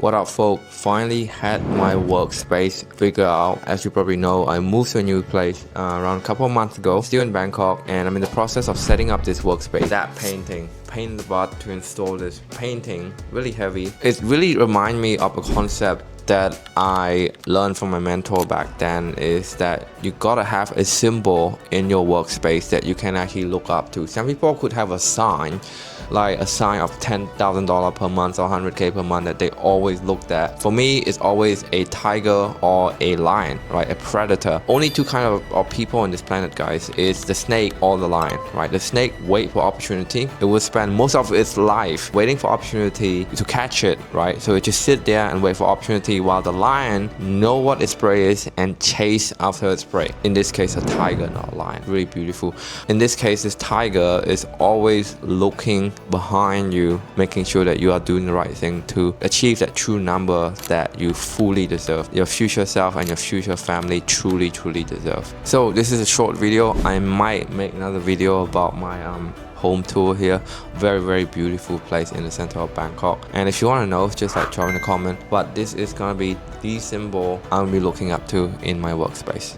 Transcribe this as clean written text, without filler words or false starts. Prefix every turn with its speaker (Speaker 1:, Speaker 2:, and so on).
Speaker 1: What up folk, finally had my workspace figured out. As you probably know, I moved to a new place around a couple of months ago, still in Bangkok, and I'm in the process of setting up this workspace. That pain in the butt to install this painting, really heavy. It really reminds me of a concept that I learned from my mentor back then, is that you gotta have a symbol in your workspace that you can actually look up to. Some people could have a sign, like a sign of $10,000 per month or 100K per month that they always looked at. For me, it's always a tiger or a lion, right? A predator. Only two kind of people on this planet, guys, is the snake or the lion, right? The snake wait for opportunity. It will spend most of its life waiting for opportunity to catch it, right? So it just sit there and wait for opportunity, while the lion know what its prey is and chase after its prey. In this case, a tiger, not a lion. Really beautiful. In this case, this tiger is always looking behind you, making sure that you are doing the right thing to achieve that true number that you fully deserve, your future self and your future family truly deserve. So this is a short video. I might make another video about my home tour here. Very beautiful place in the center of Bangkok, and if you want to know, just like drop in a comment. But this is gonna be the symbol I'm gonna be looking up to in my workspace.